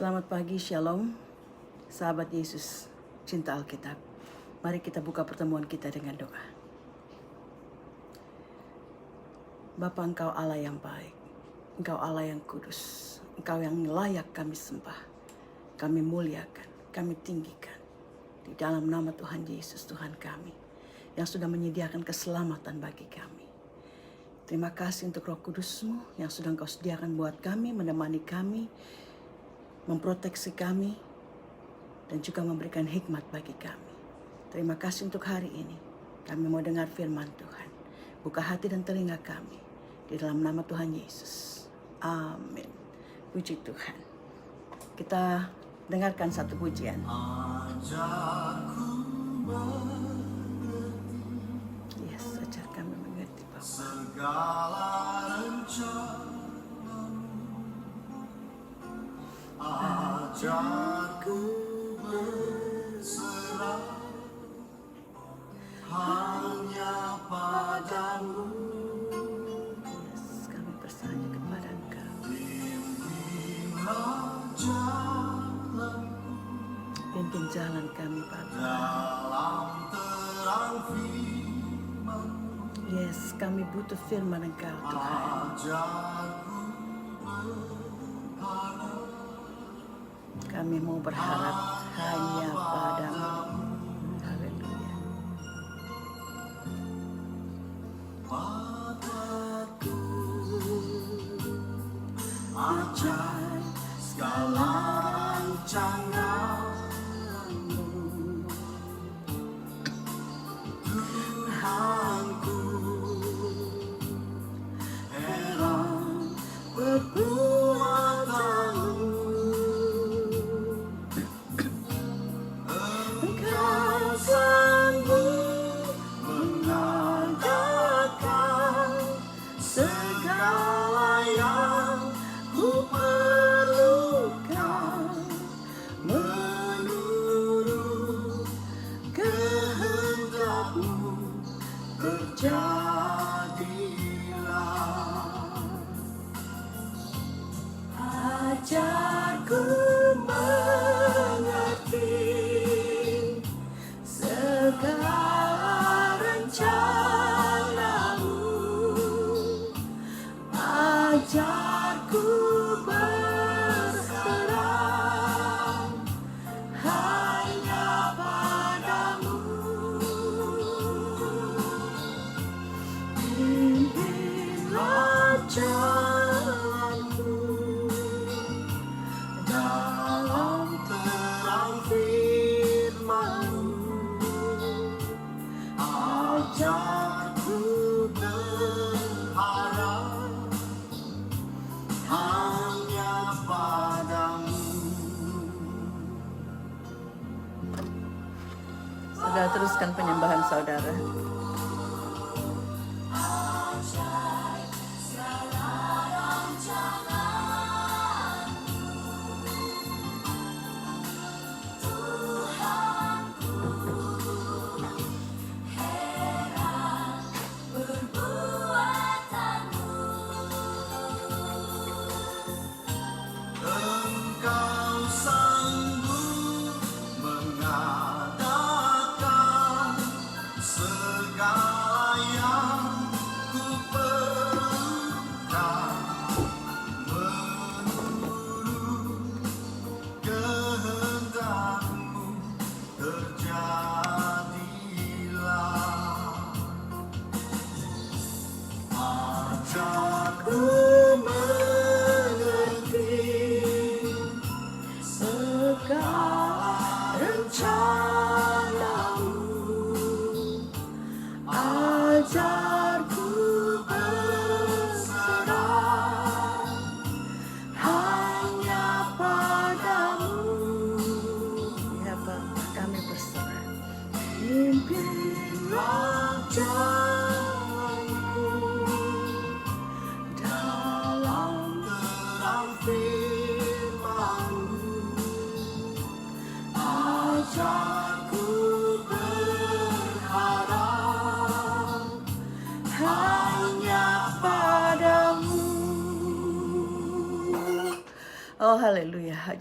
Selamat pagi, Shalom, sahabat Yesus, cinta Alkitab. Mari kita buka pertemuan kita dengan doa. Bapa, Engkau Allah yang baik, Engkau Allah yang kudus, Engkau yang layak kami sembah, kami muliakan, kami tinggikan. Di dalam nama Tuhan Yesus, Tuhan kami, yang sudah menyediakan keselamatan bagi kami. Terima kasih untuk Roh Kudus-Mu yang sudah Engkau sediakan buat kami, menemani kami, memproteksi kami, dan juga memberikan hikmat bagi kami. Terima kasih untuk hari ini. Kami mau dengar firman Tuhan. Buka hati dan telinga kami. Di dalam nama Tuhan Yesus. Amin. Puji Tuhan. Kita dengarkan satu pujian. Yes, ajar kami mengerti, Bapak. Segala rencana ajarku berserah hanya padamu. Yes, kami bersandar kepada Engkau. Pimpinlah jalanku Pimpin jalan kami, Bapa. dalam terang firman. Yes, kami butuh firman Engkau, Tuhan. Ajarku berharap Kami mau berharap hanya padamu. Haleluya. padaku. Ajar segala rancanganmu, Tuhanku. Heran perbuatanmu, Engkau sanggup mengadakan segala yang ku perlukan menurut kehendak-Mu. Berjadilah, ajarku mengerti segala rencana-Mu. Ajarku berserah hanya padamu. Pimpinlah jalanku dalam terang firman-Mu. Ajarku berharap hanya padamu. Saudara, teruskan penyembahan saudara. Engkau sanggup mengadakan segala Haleluya,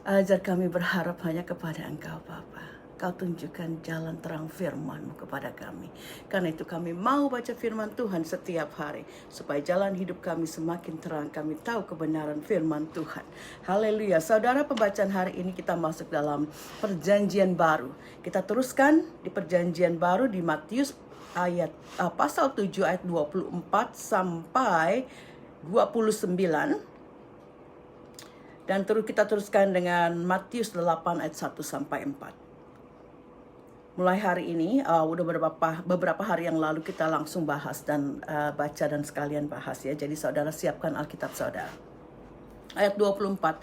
ajar kami berharap hanya kepada Engkau Bapa. Kau tunjukkan jalan terang firman-Mu kepada kami. Karena itu kami mau baca firman Tuhan setiap hari. Supaya jalan hidup kami semakin terang. Kami tahu kebenaran firman Tuhan. Haleluya. Saudara, pembacaan hari ini kita masuk dalam perjanjian baru. Kita teruskan di perjanjian baru di Matius pasal 7 ayat 24 sampai 29. Dan kita teruskan dengan Matius 8 ayat 1 sampai 4. Mulai hari ini, udah beberapa hari yang lalu kita langsung bahas dan baca dan sekalian bahas ya. Jadi saudara siapkan Alkitab saudara. Ayat 24.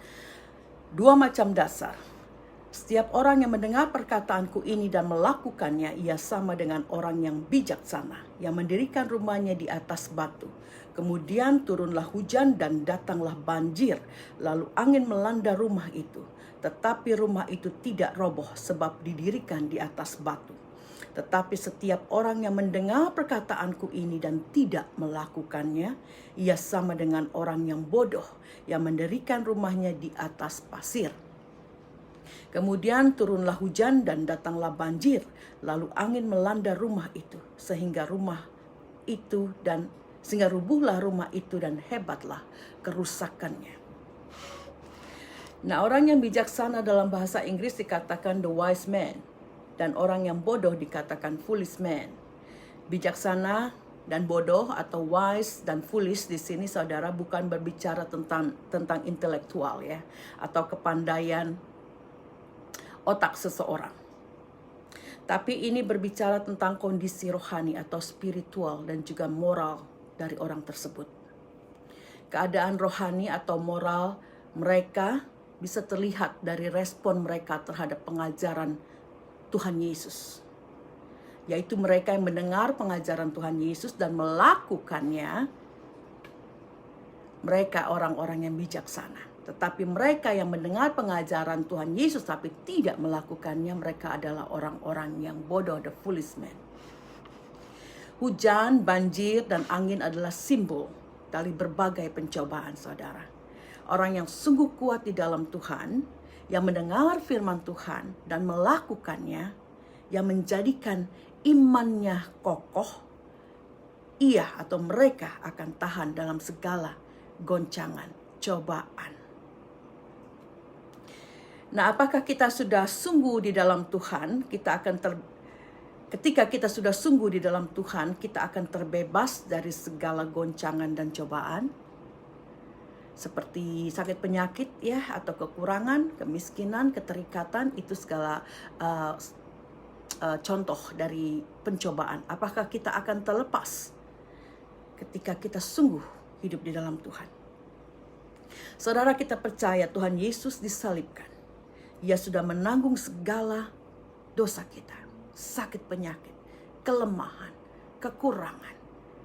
Dua macam dasar. Setiap orang yang mendengar perkataanku ini dan melakukannya, ia sama dengan orang yang bijaksana, yang mendirikan rumahnya di atas batu. Kemudian turunlah hujan dan datanglah banjir, lalu angin melanda rumah itu. Tetapi rumah itu tidak roboh sebab didirikan di atas batu. Tetapi setiap orang yang mendengar perkataanku ini dan tidak melakukannya, ia sama dengan orang yang bodoh, yang mendirikan rumahnya di atas pasir. Kemudian turunlah hujan dan datanglah banjir, lalu angin melanda rumah itu, sehingga rubuhlah rumah itu dan hebatlah kerusakannya. Nah, orang yang bijaksana dalam bahasa Inggris dikatakan the wise man, dan orang yang bodoh dikatakan foolish man. Bijaksana dan bodoh atau wise dan foolish di sini saudara bukan berbicara tentang intelektual ya, atau kepandaian otak seseorang. Tapi ini berbicara tentang kondisi rohani atau spiritual dan juga moral dari orang tersebut. Keadaan rohani atau moral mereka bisa terlihat dari respon mereka terhadap pengajaran Tuhan Yesus. Yaitu mereka yang mendengar pengajaran Tuhan Yesus dan melakukannya, mereka orang-orang yang bijaksana. Tetapi mereka yang mendengar pengajaran Tuhan Yesus tapi tidak melakukannya, mereka adalah orang-orang yang bodoh, the foolish man. Hujan, banjir, dan angin adalah simbol dari berbagai pencobaan saudara. Orang yang sungguh kuat di dalam Tuhan, yang mendengar firman Tuhan dan melakukannya, yang menjadikan imannya kokoh, ia atau mereka akan tahan dalam segala goncangan, cobaan. Nah, apakah kita sudah sungguh di dalam Tuhan? Ketika kita sudah sungguh di dalam Tuhan, kita akan terbebas dari segala goncangan dan cobaan. Seperti sakit penyakit ya, atau kekurangan, kemiskinan, keterikatan, itu segala contoh dari pencobaan. Apakah kita akan terlepas ketika kita sungguh hidup di dalam Tuhan? Saudara, kita percaya Tuhan Yesus disalibkan. Ia sudah menanggung segala dosa kita, sakit penyakit, kelemahan, kekurangan,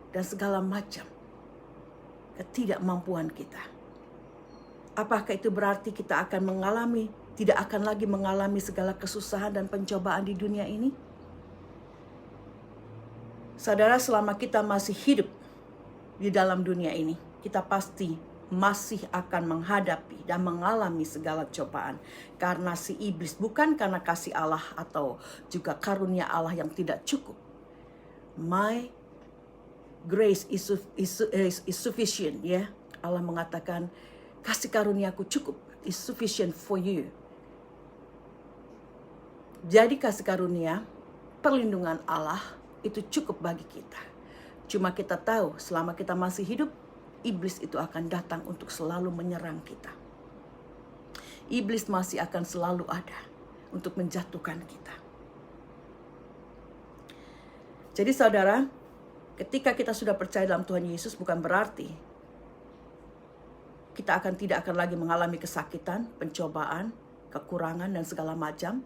dan segala macam ketidakmampuan kita. Apakah itu berarti kita tidak akan lagi mengalami segala kesusahan dan pencobaan di dunia ini? Saudara, selama kita masih hidup di dalam dunia ini, kita pasti masih akan menghadapi dan mengalami segala cobaan. Karena si iblis, bukan karena kasih Allah atau juga karunia Allah yang tidak cukup. My grace is sufficient ya. Allah mengatakan, kasih karuniaku cukup, is sufficient for you. Jadi kasih karunia, perlindungan Allah itu cukup bagi kita. Cuma kita tahu selama kita masih hidup, iblis itu akan datang untuk selalu menyerang kita. Iblis masih akan selalu ada untuk menjatuhkan kita. Jadi saudara, ketika kita sudah percaya dalam Tuhan Yesus, bukan berarti kita tidak akan lagi mengalami kesakitan, pencobaan, kekurangan, dan segala macam.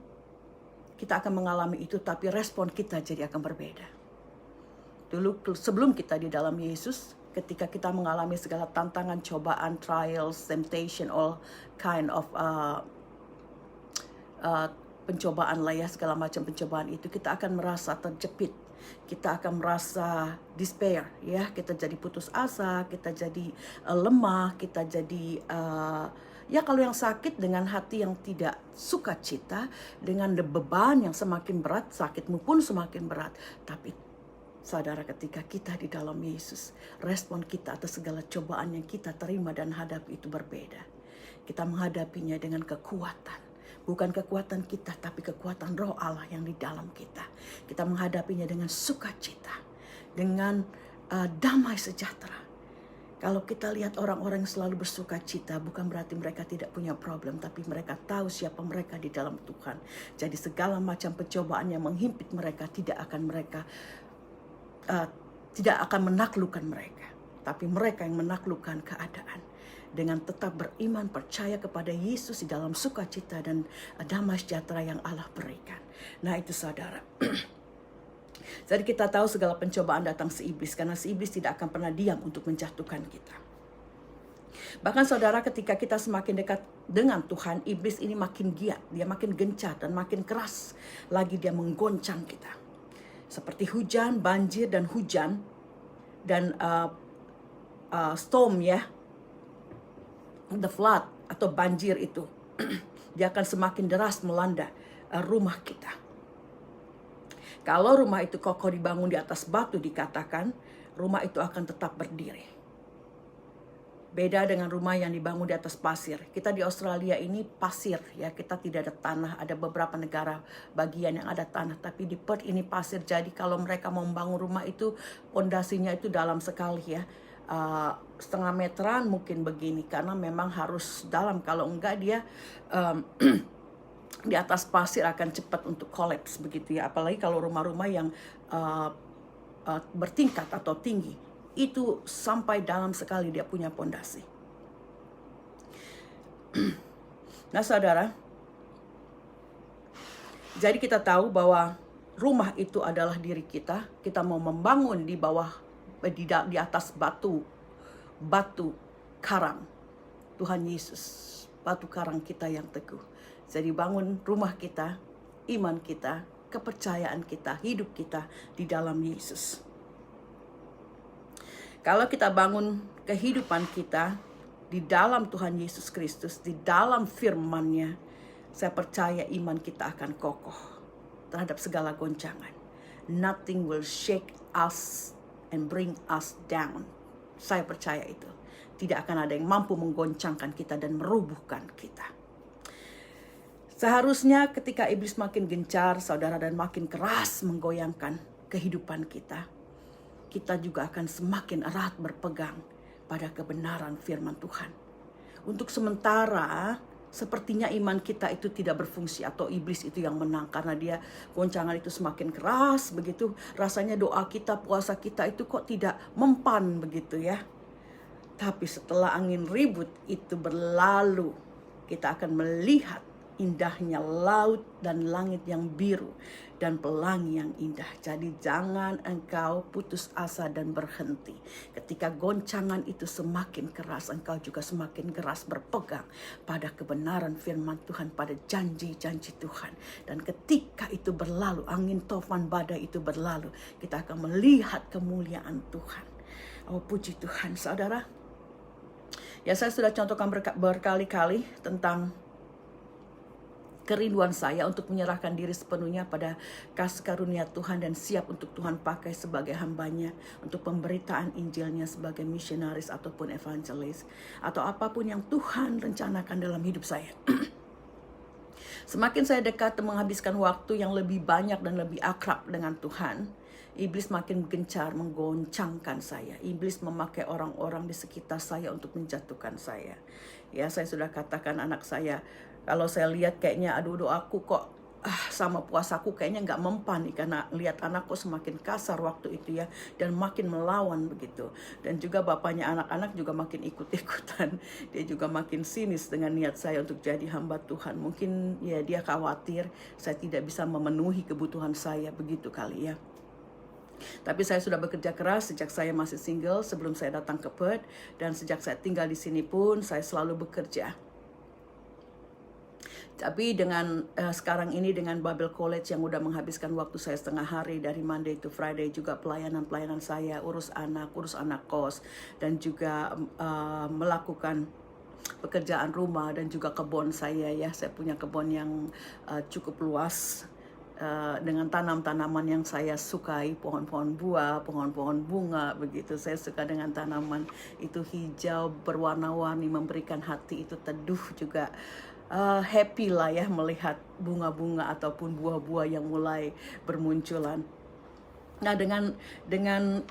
Kita akan mengalami itu, tapi respon kita jadi akan berbeda. Dulu sebelum kita di dalam Yesus, ketika kita mengalami segala tantangan, cobaan, trials, temptation, all kind of pencobaan lah ya, segala macam pencobaan itu, kita akan merasa terjepit. Kita akan merasa despair ya, kita jadi putus asa, kita jadi lemah, kita jadi Ya kalau yang sakit dengan hati yang tidak sukacita, dengan beban yang semakin berat, sakitmu pun semakin berat. Tapi saudara, ketika kita di dalam Yesus, respon kita atas segala cobaan yang kita terima dan hadapi itu berbeda. Kita menghadapinya dengan kekuatan. Bukan kekuatan kita, tapi kekuatan Roh Allah yang di dalam kita. Kita menghadapinya dengan sukacita, dengan damai sejahtera. Kalau kita lihat orang-orang yang selalu bersuka cita, bukan berarti mereka tidak punya problem, tapi mereka tahu siapa mereka di dalam Tuhan. Jadi segala macam pencobaan yang menghimpit mereka tidak akan menaklukkan mereka. Tapi mereka yang menaklukkan keadaan. Dengan tetap beriman, percaya kepada Yesus di dalam sukacita dan damai sejahtera yang Allah berikan. Nah itu saudara. Jadi kita tahu segala pencobaan datang si iblis, karena si iblis tidak akan pernah diam untuk menjatuhkan kita. Bahkan saudara, ketika kita semakin dekat dengan Tuhan, iblis ini makin giat, dia makin gencar dan makin keras lagi dia menggoncang kita. Seperti hujan, banjir dan hujan dan storm ya, the flood atau banjir itu, dia akan semakin deras melanda rumah kita. Kalau rumah itu kokoh dibangun di atas batu, dikatakan rumah itu akan tetap berdiri. Beda dengan rumah yang dibangun di atas pasir. Kita di Australia ini pasir ya, kita tidak ada tanah. Ada beberapa negara bagian yang ada tanah, tapi di Perth ini pasir. Jadi kalau mereka mau membangun rumah itu, pondasinya itu dalam sekali ya. Setengah meteran mungkin begini, karena memang harus dalam. Kalau enggak dia di atas pasir akan cepat untuk kolaps begitu ya. Apalagi kalau rumah-rumah yang bertingkat atau tinggi, itu sampai dalam sekali dia punya pondasi. Nah saudara, jadi kita tahu bahwa rumah itu adalah diri kita. Kita mau membangun di bawah, di atas batu karang Tuhan Yesus, batu karang kita yang teguh. Jadi bangun rumah kita, iman kita, kepercayaan kita, hidup kita di dalam Yesus. Kalau kita bangun kehidupan kita di dalam Tuhan Yesus Kristus, di dalam firman-Nya, saya percaya iman kita akan kokoh terhadap segala goncangan. Nothing will shake us and bring us down. Saya percaya itu. Tidak akan ada yang mampu menggoncangkan kita dan merubuhkan kita. Seharusnya ketika iblis makin gencar, saudara, dan makin keras menggoyangkan kehidupan kita, kita juga akan semakin erat berpegang pada kebenaran firman Tuhan. Untuk sementara, sepertinya iman kita itu tidak berfungsi atau iblis itu yang menang, karena dia goncangan itu semakin keras begitu. Rasanya doa kita, puasa kita itu kok tidak mempan begitu ya. Tapi setelah angin ribut itu berlalu, kita akan melihat indahnya laut dan langit yang biru dan pelangi yang indah. Jadi jangan engkau putus asa dan berhenti. Ketika goncangan itu semakin keras, engkau juga semakin keras berpegang pada kebenaran firman Tuhan, pada janji-janji Tuhan. Dan ketika itu berlalu, angin tofan badai itu berlalu, kita akan melihat kemuliaan Tuhan. Oh puji Tuhan saudara. Ya saya sudah contohkan berkali-kali tentang kerinduan saya untuk menyerahkan diri sepenuhnya pada kasih karunia Tuhan dan siap untuk Tuhan pakai sebagai hambanya untuk pemberitaan Injilnya sebagai misionaris ataupun evangelis atau apapun yang Tuhan rencanakan dalam hidup saya. Semakin saya dekat menghabiskan waktu yang lebih banyak dan lebih akrab dengan Tuhan, iblis makin gencar menggoncangkan saya. Iblis memakai orang-orang di sekitar saya untuk menjatuhkan saya. Ya, saya sudah katakan anak saya, kalau saya lihat kayaknya aduh doaku kok sama puasaku kayaknya nggak mempan nih, karena lihat anakku semakin kasar waktu itu ya, dan makin melawan begitu. Dan juga bapaknya anak-anak juga makin ikut-ikutan, dia juga makin sinis dengan niat saya untuk jadi hamba Tuhan. Mungkin ya dia khawatir saya tidak bisa memenuhi kebutuhan saya begitu kali ya. Tapi saya sudah bekerja keras sejak saya masih single sebelum saya datang ke Perth, dan sejak saya tinggal di sini pun saya selalu bekerja. Tapi dengan sekarang ini dengan Bible College yang udah menghabiskan waktu saya setengah hari dari Monday to Friday, juga pelayanan saya, urus anak kos, dan juga melakukan pekerjaan rumah dan juga kebun saya ya. Saya punya kebun yang cukup luas dengan tanam-tanaman yang saya sukai, pohon-pohon buah, pohon-pohon bunga begitu. Saya suka dengan tanaman itu hijau, berwarna-warni, memberikan hati itu teduh juga. Happy lah ya melihat bunga-bunga ataupun buah-buah yang mulai bermunculan. Nah, dengan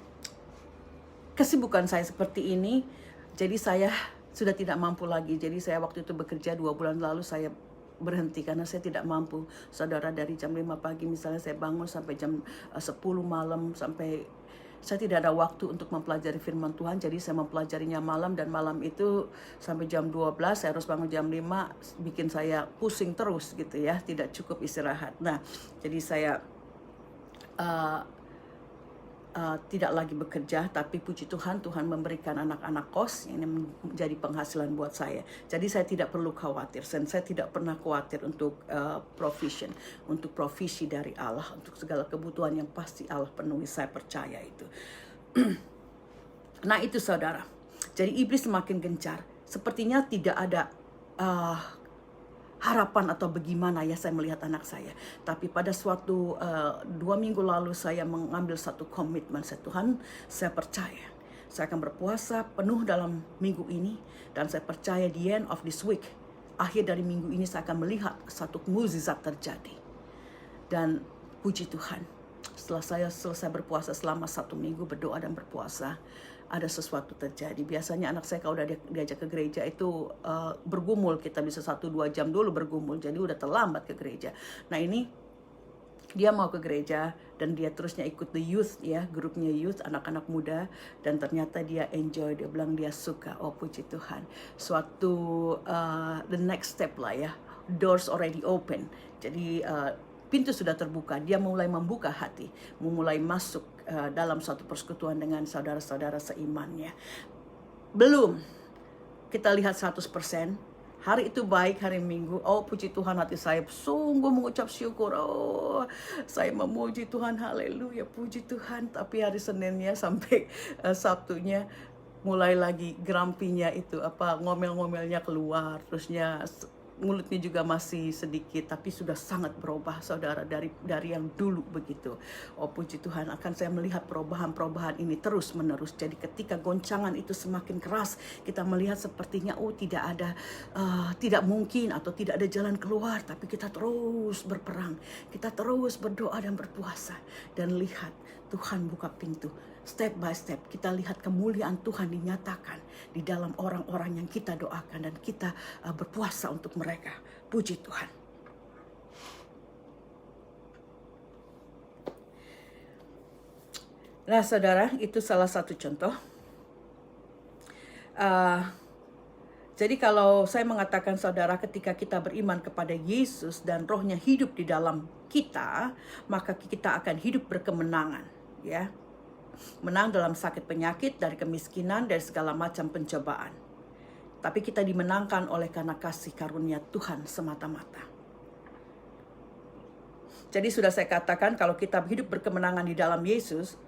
kesibukan saya seperti ini, jadi saya sudah tidak mampu lagi. Jadi saya waktu itu bekerja 2 bulan lalu saya berhenti karena saya tidak mampu. Saudara, dari jam 5 pagi misalnya saya bangun sampai jam 10 malam, sampai saya tidak ada waktu untuk mempelajari firman Tuhan. Jadi saya mempelajarinya malam, dan malam itu sampai jam 12 saya harus bangun jam 5, bikin saya pusing terus gitu ya, tidak cukup istirahat. Nah, jadi saya tidak lagi bekerja, tapi puji Tuhan, Tuhan memberikan anak-anak kos yang menjadi penghasilan buat saya. Jadi saya tidak perlu khawatir, dan saya tidak pernah khawatir untuk untuk provisi dari Allah, untuk segala kebutuhan yang pasti Allah penuhi, saya percaya itu. Nah itu saudara, jadi iblis semakin gencar, sepertinya tidak ada harapan atau bagaimana ya saya melihat anak saya. Tapi pada suatu 2 minggu lalu saya mengambil satu komitmen. Tuhan, saya percaya saya akan berpuasa penuh dalam minggu ini, dan saya percaya di end of this week, akhir dari minggu ini saya akan melihat satu mukjizat terjadi. Dan puji Tuhan, setelah saya selesai berpuasa selama 1 minggu berdoa dan berpuasa, ada sesuatu terjadi. Biasanya anak saya kalau udah diajak ke gereja itu bergumul, kita bisa 1-2 jam dulu bergumul, jadi udah terlambat ke gereja. Nah ini dia mau ke gereja dan dia terusnya ikut the youth ya, grupnya youth, anak-anak muda, dan ternyata dia enjoy, dia bilang dia suka. Oh puji Tuhan, suatu the next step lah ya, doors already open. Jadi pintu sudah terbuka, dia mulai membuka hati, mulai masuk dalam suatu persekutuan dengan saudara-saudara seimannya. Belum kita lihat 100%, hari itu baik, hari Minggu, oh puji Tuhan, hati saya sungguh mengucap syukur, oh saya memuji Tuhan, haleluya, puji Tuhan. Tapi hari Seninnya sampai Sabtunya mulai lagi grumpy-nya itu, ngomel-ngomelnya keluar, terusnya mulutnya juga masih sedikit, tapi sudah sangat berubah saudara, dari yang dulu begitu. Oh puji Tuhan, akan saya melihat perubahan ini terus menerus. Jadi ketika goncangan itu semakin keras, kita melihat sepertinya tidak mungkin atau tidak ada jalan keluar, tapi kita terus berperang, kita terus berdoa dan berpuasa, dan lihat Tuhan buka pintu. Step by step kita lihat kemuliaan Tuhan dinyatakan di dalam orang-orang yang kita doakan dan kita berpuasa untuk mereka. Puji Tuhan. Nah saudara, itu salah satu contoh. Jadi kalau saya mengatakan saudara, ketika kita beriman kepada Yesus dan rohnya hidup di dalam kita, maka kita akan hidup berkemenangan ya. Menang dalam sakit penyakit, dari kemiskinan, dari segala macam pencobaan. Tapi kita dimenangkan oleh karena kasih karunia Tuhan semata-mata. Jadi sudah saya katakan, kalau kita hidup berkemenangan di dalam Yesus,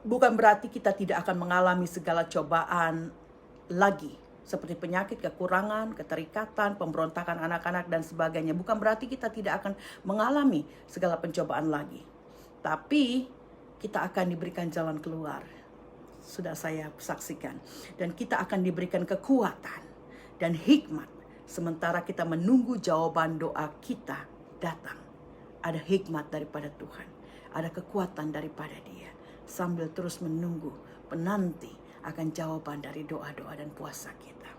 bukan berarti kita tidak akan mengalami segala cobaan lagi, seperti penyakit, kekurangan, keterikatan, pemberontakan anak-anak dan sebagainya. Bukan berarti kita tidak akan mengalami segala pencobaan lagi. Tapi kita akan diberikan jalan keluar. Sudah saya saksikan. Dan kita akan diberikan kekuatan dan hikmat. Sementara kita menunggu jawaban doa kita datang. Ada hikmat daripada Tuhan. Ada kekuatan daripada Dia. Sambil terus menunggu, penanti akan jawaban dari doa-doa dan puasa kita.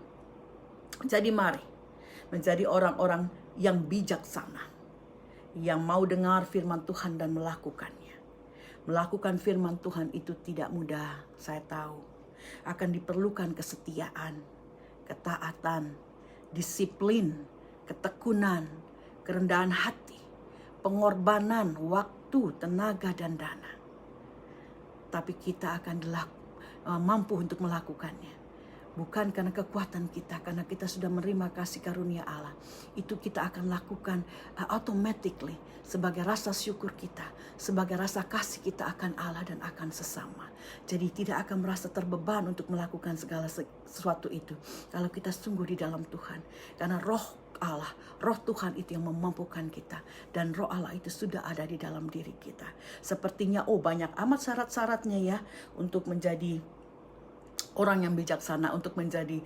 Jadi mari menjadi orang-orang yang bijaksana. Yang mau dengar firman Tuhan dan melakukannya. Melakukan firman Tuhan itu tidak mudah, saya tahu. Akan diperlukan kesetiaan, ketaatan, disiplin, ketekunan, kerendahan hati, pengorbanan waktu, tenaga, dan dana. Tapi kita akan mampu untuk melakukannya. Bukan karena kekuatan kita, karena kita sudah menerima kasih karunia Allah. Itu kita akan lakukan automatically sebagai rasa syukur kita, sebagai rasa kasih kita akan Allah dan akan sesama. Jadi tidak akan merasa terbeban untuk melakukan segala sesuatu itu kalau kita sungguh di dalam Tuhan. Karena roh Allah, roh Tuhan itu yang memampukan kita. Dan roh Allah itu sudah ada di dalam diri kita. Sepertinya banyak amat syarat-syaratnya ya untuk menjadi orang yang bijaksana, untuk menjadi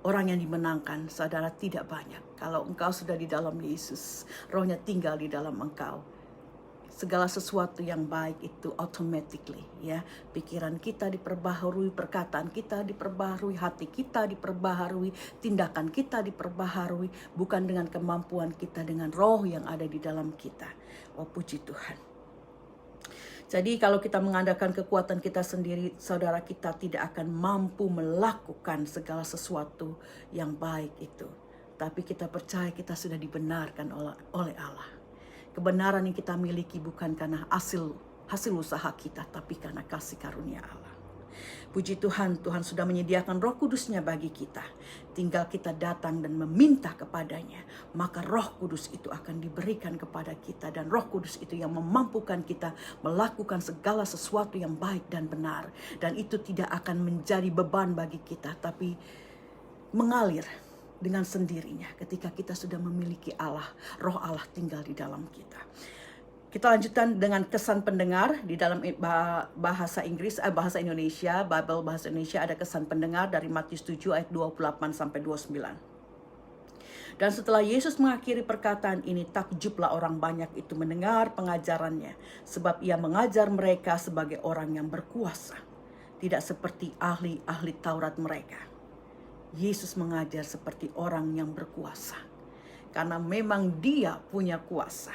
orang yang dimenangkan. Saudara, tidak banyak. Kalau engkau sudah di dalam Yesus, rohnya tinggal di dalam engkau, segala sesuatu yang baik itu automatically ya. Pikiran kita diperbaharui, perkataan kita diperbaharui, hati kita diperbaharui, tindakan kita diperbaharui, bukan dengan kemampuan kita, dengan roh yang ada di dalam kita. Puji Tuhan. Jadi kalau kita mengandalkan kekuatan kita sendiri, saudara, kita tidak akan mampu melakukan segala sesuatu yang baik itu. Tapi kita percaya kita sudah dibenarkan oleh Allah. Kebenaran yang kita miliki bukan karena hasil usaha kita, tapi karena kasih karunia Allah. Puji Tuhan, Tuhan sudah menyediakan Roh Kudus-Nya bagi kita. Tinggal kita datang dan meminta kepadanya, maka Roh Kudus itu akan diberikan kepada kita. Dan Roh Kudus itu yang memampukan kita melakukan segala sesuatu yang baik dan benar. Dan itu tidak akan menjadi beban bagi kita, tapi mengalir dengan sendirinya ketika kita sudah memiliki Allah. Roh Allah tinggal di dalam kita. Kita lanjutkan dengan kesan pendengar di dalam bahasa Inggris, bahasa Indonesia, Bible bahasa Indonesia ada kesan pendengar dari Matius 7 ayat 28 sampai 29. Dan setelah Yesus mengakhiri perkataan ini, takjublah orang banyak itu mendengar pengajarannya, sebab ia mengajar mereka sebagai orang yang berkuasa, tidak seperti ahli-ahli Taurat mereka. Yesus mengajar seperti orang yang berkuasa, karena memang dia punya kuasa.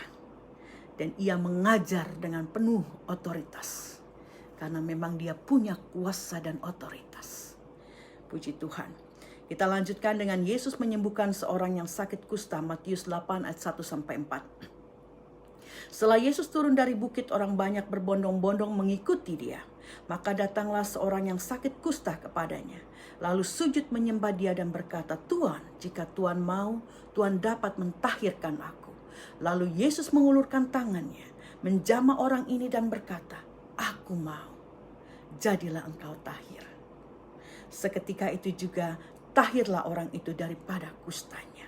Dan ia mengajar dengan penuh otoritas. Karena memang dia punya kuasa dan otoritas. Puji Tuhan. Kita lanjutkan dengan Yesus menyembuhkan seorang yang sakit kusta. Matius 8 ayat 1-4. Setelah Yesus turun dari bukit, orang banyak berbondong-bondong mengikuti dia. Maka datanglah seorang yang sakit kusta kepadanya. Lalu sujud menyembah dia dan berkata, Tuhan, jika Tuhan mau, Tuhan dapat mentahirkan aku. Lalu Yesus mengulurkan tangannya, menjamah orang ini dan berkata, aku mau, jadilah engkau tahir. Seketika itu juga tahirlah orang itu daripada kustanya.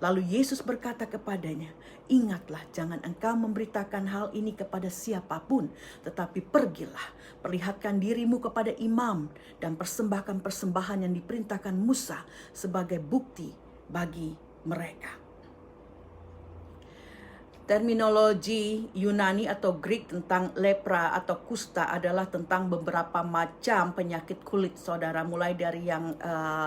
Lalu Yesus berkata kepadanya, ingatlah, jangan engkau memberitakan hal ini kepada siapapun, tetapi pergilah, perlihatkan dirimu kepada imam dan persembahkan persembahan yang diperintahkan Musa sebagai bukti bagi mereka. Terminologi Yunani atau Greek tentang lepra atau kusta adalah tentang beberapa macam penyakit kulit, saudara. Mulai dari yang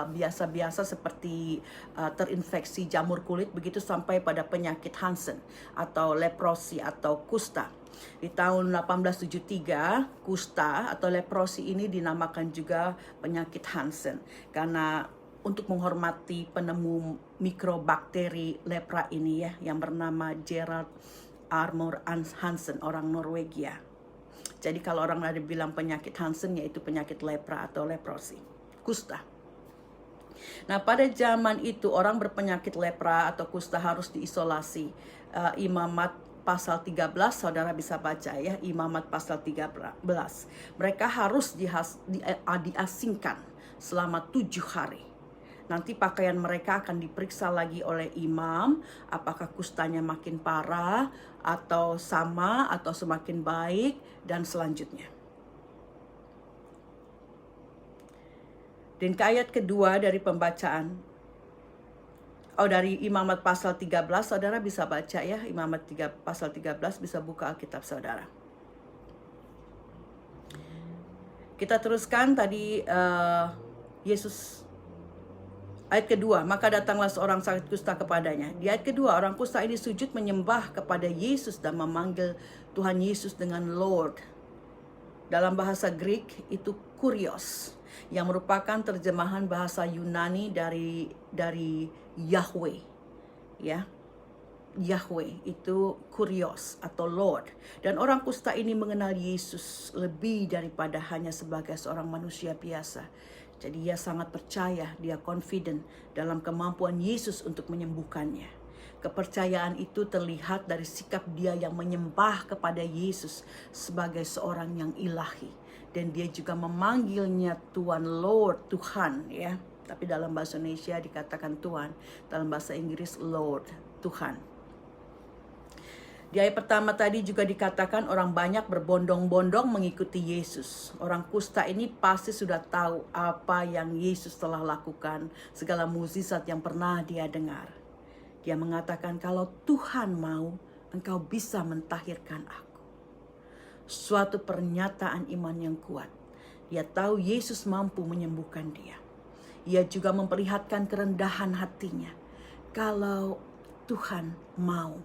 biasa-biasa seperti terinfeksi jamur kulit, begitu sampai pada penyakit Hansen atau leprosi atau kusta. Di tahun 1873, kusta atau leprosi ini dinamakan juga penyakit Hansen. Karena untuk menghormati penemu mikrobakteri lepra ini ya, yang bernama Gerard Armour Hansen, orang Norwegia. Jadi kalau orang ada bilang penyakit Hansen, yaitu penyakit lepra atau leprosi, kusta. Nah, pada zaman itu orang berpenyakit lepra atau kusta harus diisolasi. Imamat pasal 13, saudara bisa baca ya, Imamat pasal 13. Mereka harus diasingkan selama 7 hari. Nanti pakaian mereka akan diperiksa lagi oleh imam, apakah kustanya makin parah, atau sama, atau semakin baik, dan selanjutnya. Dan ke ayat kedua dari pembacaan, dari Imamat pasal 13, saudara bisa baca ya, Imamat pasal 13, bisa buka Alkitab saudara. Kita teruskan tadi Yesus. Ayat kedua, maka datanglah seorang sakit kusta kepadanya. Di ayat kedua, orang kusta ini sujud menyembah kepada Yesus dan memanggil Tuhan Yesus dengan Lord. Dalam bahasa Greek itu kurios, yang merupakan terjemahan bahasa Yunani dari Yahweh. Ya, Yahweh itu kurios atau Lord. Dan orang kusta ini mengenal Yesus lebih daripada hanya sebagai seorang manusia biasa. Jadi ia sangat percaya, dia confident dalam kemampuan Yesus untuk menyembuhkannya. Kepercayaan itu terlihat dari sikap dia yang menyembah kepada Yesus sebagai seorang yang ilahi. Dan dia juga memanggilnya Tuhan, Lord, Tuhan ya. Tapi dalam bahasa Indonesia dikatakan Tuhan, dalam bahasa Inggris Lord, Tuhan. Di ayat pertama tadi juga dikatakan orang banyak berbondong-bondong mengikuti Yesus. Orang kusta ini pasti sudah tahu apa yang Yesus telah lakukan, segala mukjizat yang pernah dia dengar. Dia mengatakan, kalau Tuhan mau, engkau bisa mentahirkan aku. Suatu pernyataan iman yang kuat. Dia tahu Yesus mampu menyembuhkan dia. Ia juga memperlihatkan kerendahan hatinya. Kalau Tuhan mau.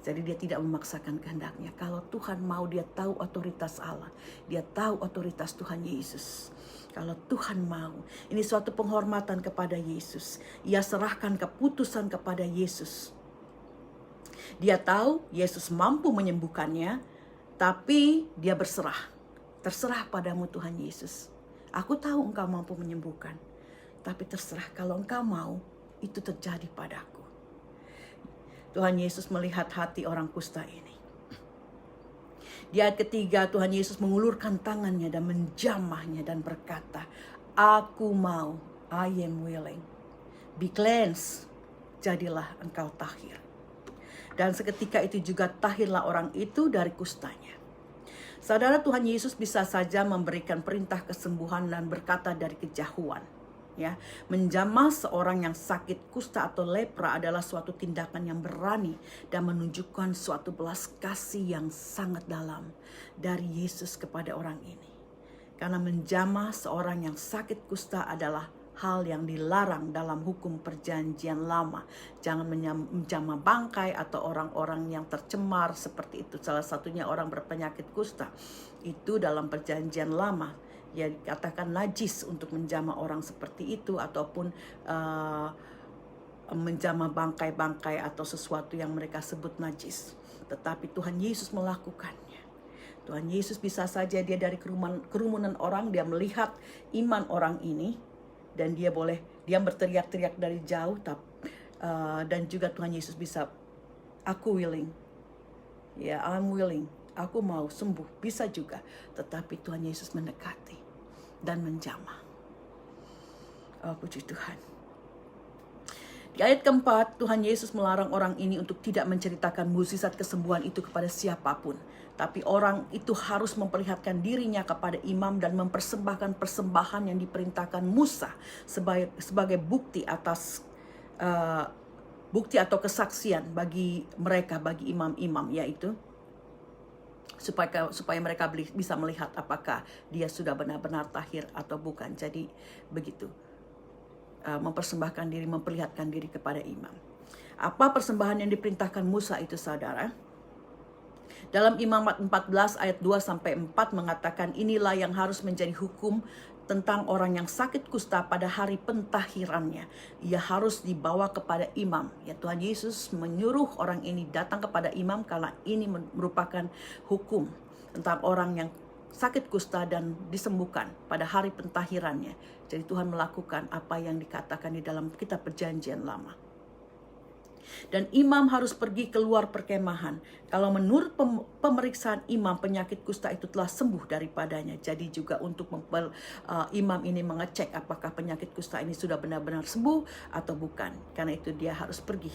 Jadi dia tidak memaksakan kehendaknya. Kalau Tuhan mau, dia tahu otoritas Allah. Dia tahu otoritas Tuhan Yesus. Kalau Tuhan mau, ini suatu penghormatan kepada Yesus. Ia serahkan keputusan kepada Yesus. Dia tahu Yesus mampu menyembuhkannya, tapi dia berserah. Terserah padamu Tuhan Yesus. Aku tahu engkau mampu menyembuhkan, tapi terserah kalau engkau mau, itu terjadi padaku. Tuhan Yesus melihat hati orang kusta ini. Di ayat ketiga, Tuhan Yesus mengulurkan tangannya dan menjamahnya dan berkata, aku mau, I am willing. Be cleansed, jadilah engkau tahir. Dan seketika itu juga tahirlah orang itu dari kustanya. Saudara, Tuhan Yesus bisa saja memberikan perintah kesembuhan dan berkata dari kejauhan. Ya, menjamah seorang yang sakit kusta atau lepra adalah suatu tindakan yang berani dan menunjukkan suatu belas kasih yang sangat dalam dari Yesus kepada orang ini. Karena menjamah seorang yang sakit kusta adalah hal yang dilarang dalam hukum perjanjian lama. Jangan menjamah bangkai atau orang-orang yang tercemar seperti itu. Salah satunya orang berpenyakit kusta. Itu dalam perjanjian lama. Ya, dikatakan najis untuk menjamah orang seperti itu, ataupun menjamah bangkai-bangkai atau sesuatu yang mereka sebut najis. Tetapi Tuhan Yesus melakukannya. Tuhan Yesus bisa saja dia dari kerumunan orang, dia melihat iman orang ini, dan dia berteriak-teriak dari jauh, dan juga Tuhan Yesus bisa, aku willing, ya, I'm willing. Aku mau sembuh, bisa juga. Tetapi Tuhan Yesus mendekati dan menjamah. Oh, puji Tuhan. Di ayat keempat, Tuhan Yesus melarang orang ini untuk tidak menceritakan mukjizat kesembuhan itu kepada siapapun. Tapi orang itu harus memperlihatkan dirinya kepada imam dan mempersembahkan persembahan yang diperintahkan Musa sebagai bukti atas bukti atau kesaksian bagi mereka, bagi imam-imam, yaitu supaya mereka bisa melihat apakah dia sudah benar-benar tahir atau bukan. Jadi begitu, mempersembahkan diri, memperlihatkan diri kepada imam. Apa persembahan yang diperintahkan Musa itu, saudara? Dalam Imamat 14 ayat 2-4 mengatakan, inilah yang harus menjadi hukum tentang orang yang sakit kusta pada hari pentahirannya. Ia harus dibawa kepada imam. Ya, Tuhan Yesus menyuruh orang ini datang kepada imam karena ini merupakan hukum tentang orang yang sakit kusta dan disembuhkan pada hari pentahirannya. Jadi Tuhan melakukan apa yang dikatakan di dalam kitab perjanjian lama. Dan imam harus pergi keluar perkemahan. Kalau menurut pemeriksaan imam, penyakit kusta itu telah sembuh daripadanya. Jadi juga untuk imam ini mengecek apakah penyakit kusta ini sudah benar-benar sembuh atau bukan. Karena itu dia harus pergi,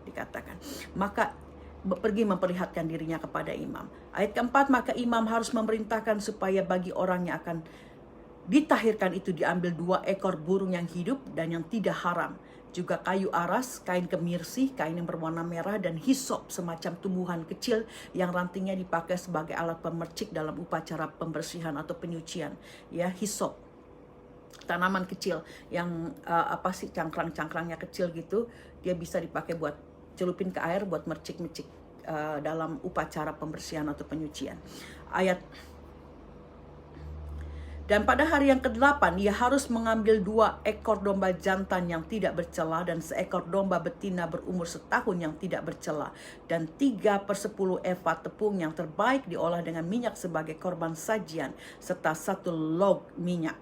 dikatakan. Maka pergi memperlihatkan dirinya kepada imam. Ayat keempat, maka imam harus memerintahkan supaya bagi orang yang akan ditahirkan itu diambil 2 ekor burung yang hidup dan yang tidak haram. Juga kayu aras, kain kemirsi, kain yang berwarna merah, dan hisop, semacam tumbuhan kecil yang rantingnya dipakai sebagai alat pemercik dalam upacara pembersihan atau penyucian. Ya, hisop, tanaman kecil yang cangkrang-cangkrangnya kecil gitu, dia bisa dipakai buat celupin ke air buat mercik-mercik dalam upacara pembersihan atau penyucian. Dan pada hari yang ke-8, ia harus mengambil 2 ekor domba jantan yang tidak bercela dan 1 ekor domba betina berumur 1 tahun yang tidak bercela, dan 3/10 eva tepung yang terbaik diolah dengan minyak sebagai korban sajian, serta 1 log minyak.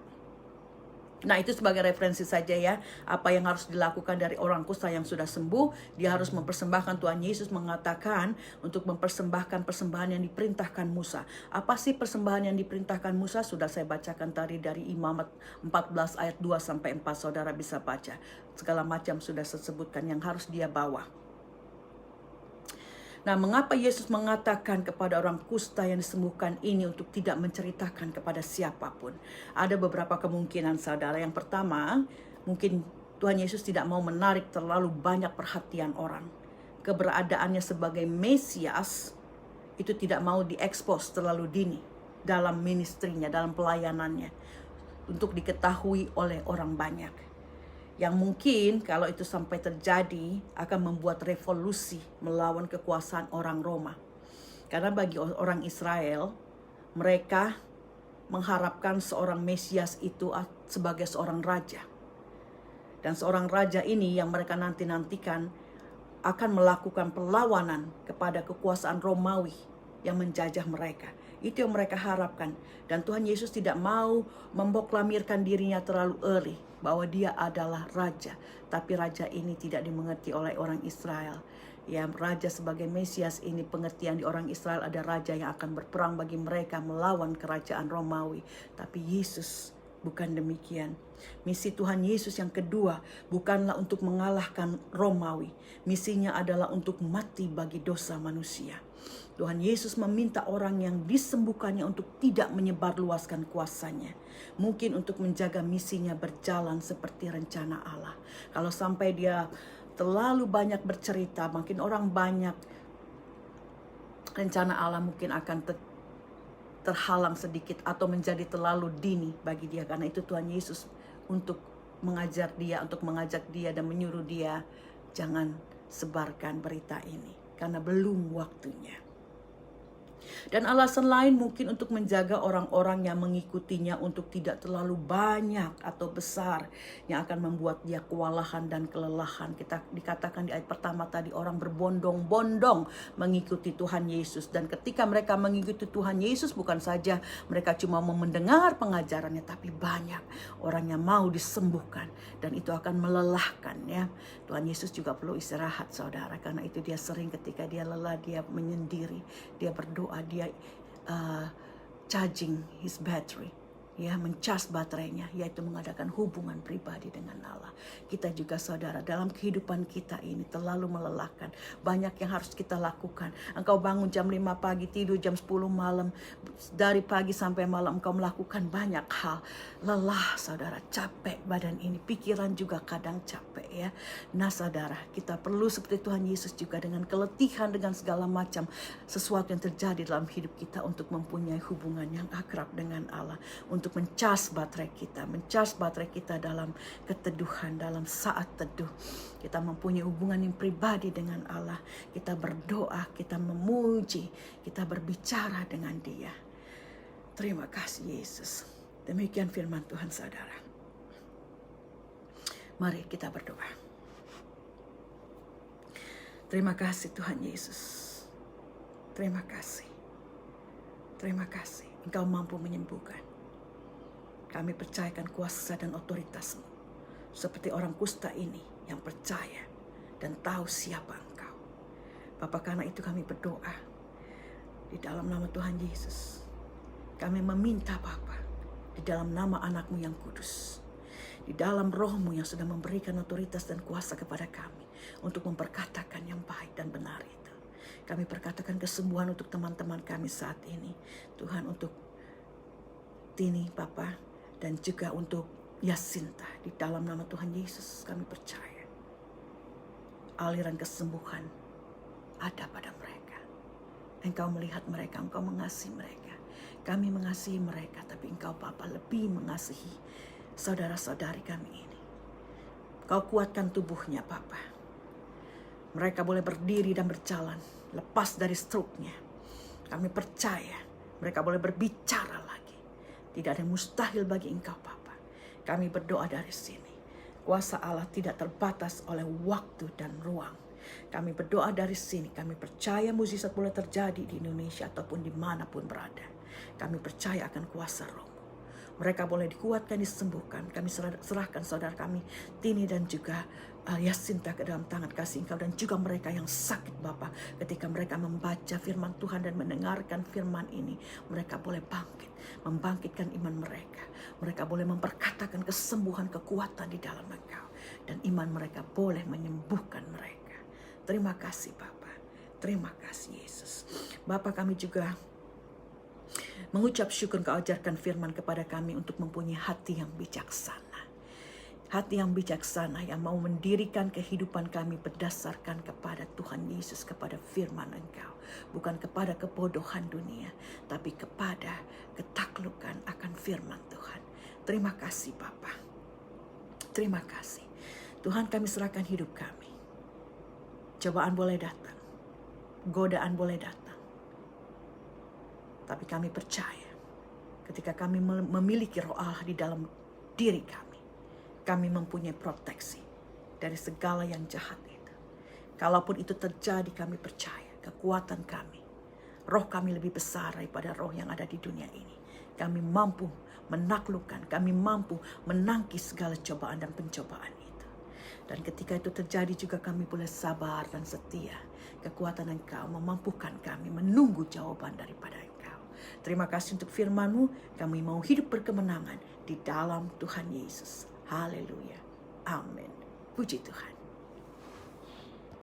Nah, itu sebagai referensi saja ya, apa yang harus dilakukan dari orang kusta yang sudah sembuh. Dia harus mempersembahkan, Tuhan Yesus mengatakan untuk mempersembahkan persembahan yang diperintahkan Musa. Apa sih persembahan yang diperintahkan Musa? Sudah saya bacakan tadi dari Imamat 14 ayat 2 sampai 4, saudara bisa baca. Segala macam sudah saya sebutkan yang harus dia bawa. Nah, mengapa Yesus mengatakan kepada orang kusta yang disembuhkan ini untuk tidak menceritakan kepada siapapun? Ada beberapa kemungkinan, saudara. Yang pertama, mungkin Tuhan Yesus tidak mau menarik terlalu banyak perhatian orang. Keberadaannya sebagai Mesias itu tidak mau diekspos terlalu dini dalam ministrinya, dalam pelayanannya, untuk diketahui oleh orang banyak. Yang mungkin kalau itu sampai terjadi akan membuat revolusi melawan kekuasaan orang Roma. Karena bagi orang Israel, mereka mengharapkan seorang Mesias itu sebagai seorang raja. Dan seorang raja ini yang mereka nanti-nantikan akan melakukan perlawanan kepada kekuasaan Romawi yang menjajah mereka. Itu yang mereka harapkan. Dan Tuhan Yesus tidak mau memproklamirkan dirinya terlalu early bahwa dia adalah raja. Tapi raja ini tidak dimengerti oleh orang Israel. Ya, raja sebagai Mesias ini pengertian di orang Israel ada raja yang akan berperang bagi mereka melawan kerajaan Romawi. Tapi Yesus bukan demikian. Misi Tuhan Yesus yang kedua bukanlah untuk mengalahkan Romawi. Misinya adalah untuk mati bagi dosa manusia. Tuhan Yesus meminta orang yang disembuhkannya untuk tidak menyebarluaskan kuasanya. Mungkin untuk menjaga misinya berjalan seperti rencana Allah. Kalau sampai dia terlalu banyak bercerita, makin orang banyak, rencana Allah mungkin akan terhalang sedikit atau menjadi terlalu dini bagi dia. Karena itu Tuhan Yesus untuk mengajak dia dan menyuruh dia, jangan sebarkan berita ini karena belum waktunya. Dan alasan lain mungkin untuk menjaga orang-orang yang mengikutinya untuk tidak terlalu banyak atau besar yang akan membuat dia kewalahan dan kelelahan. Kita dikatakan di ayat pertama tadi, orang berbondong-bondong mengikuti Tuhan Yesus. Dan ketika mereka mengikuti Tuhan Yesus, bukan saja mereka cuma mau mendengar pengajarannya, tapi banyak orang yang mau disembuhkan. Dan itu akan melelahkan ya. Tuhan Yesus juga perlu istirahat, saudara. Karena itu dia sering ketika dia lelah, dia menyendiri, dia berdoa, dia charging his battery, ya, mencas baterainya, yaitu mengadakan hubungan pribadi dengan Allah. Kita juga, saudara, dalam kehidupan kita ini terlalu melelahkan. Banyak yang harus kita lakukan. Engkau bangun jam 5 pagi, tidur jam 10 malam. Dari pagi sampai malam engkau melakukan banyak hal. Lelah, saudara, capek badan ini. Pikiran juga kadang capek ya. Nah, saudara, kita perlu seperti Tuhan Yesus juga dengan keletihan, dengan segala macam sesuatu yang terjadi dalam hidup kita untuk mempunyai hubungan yang akrab dengan Allah. Untuk mencas baterai kita dalam keteduhan, dalam saat teduh. Kita mempunyai hubungan yang pribadi dengan Allah. Kita berdoa, kita memuji, kita berbicara dengan Dia. Terima kasih Yesus. Demikian firman Tuhan, saudara. Mari kita berdoa. Terima kasih Tuhan Yesus. Terima kasih. Terima kasih. Engkau mampu menyembuhkan. Kami percayakan kuasa dan otoritas-Mu. Seperti orang kusta ini yang percaya dan tahu siapa Engkau. Bapa, karena itu kami berdoa di dalam nama Tuhan Yesus. Kami meminta Bapa, di dalam nama anak-Mu yang kudus, di dalam Roh-Mu yang sudah memberikan otoritas dan kuasa kepada kami untuk memperkatakan yang baik dan benar itu. Kami perkatakan kesembuhan untuk teman-teman kami saat ini. Tuhan, untuk Tini, Bapa, dan juga untuk Yasinta, di dalam nama Tuhan Yesus kami percaya aliran kesembuhan ada pada mereka. Engkau melihat mereka, Engkau mengasihi mereka. Kami mengasihi mereka, tapi Engkau Bapa lebih mengasihi saudara-saudari kami ini. Kau kuatkan tubuhnya Bapa. Mereka boleh berdiri dan berjalan lepas dari stroke-nya. Kami percaya mereka boleh berbicara lagi. Tidak ada yang mustahil bagi Engkau Bapa. Kami berdoa dari sini. Kuasa Allah tidak terbatas oleh waktu dan ruang. Kami berdoa dari sini. Kami percaya mukjizat boleh terjadi di Indonesia ataupun dimanapun berada. Kami percaya akan kuasa Roh-Mu Mereka boleh dikuatkan, disembuhkan. Kami serahkan saudara kami Tini dan juga Yasinta ke dalam tangan kasih Engkau, dan juga mereka yang sakit Bapa. Ketika mereka membaca firman Tuhan dan mendengarkan firman ini, mereka boleh bangkit, membangkitkan iman mereka. Mereka boleh memperkatakan kesembuhan, kekuatan di dalam Engkau, dan iman mereka boleh menyembuhkan mereka. Terima kasih Bapa. Terima kasih Yesus. Bapa, kami juga mengucap syukur Engkau ajarkan firman kepada kami untuk mempunyai hati yang bijaksana. Hati yang bijaksana yang mau mendirikan kehidupan kami berdasarkan kepada Tuhan Yesus, kepada firman Engkau. Bukan kepada kebodohan dunia, tapi kepada ketaklukan akan firman Tuhan. Terima kasih Bapa. Terima kasih. Tuhan, kami serahkan hidup kami. Cobaan boleh datang, godaan boleh datang. Tapi kami percaya ketika kami memiliki roh Allah di dalam diri kami mempunyai proteksi dari segala yang jahat itu. Kalaupun itu terjadi, kami percaya kekuatan kami, roh kami lebih besar daripada roh yang ada di dunia ini. Kami mampu menaklukkan, kami mampu menangkis segala cobaan dan pencobaan itu. Dan ketika itu terjadi juga kami boleh sabar dan setia. Kekuatan Engkau memampukan kami menunggu jawaban daripada Engkau. Terima kasih untuk firman-Mu. Kami mau hidup berkemenangan di dalam Tuhan Yesus. Haleluya. Amin. Puji Tuhan.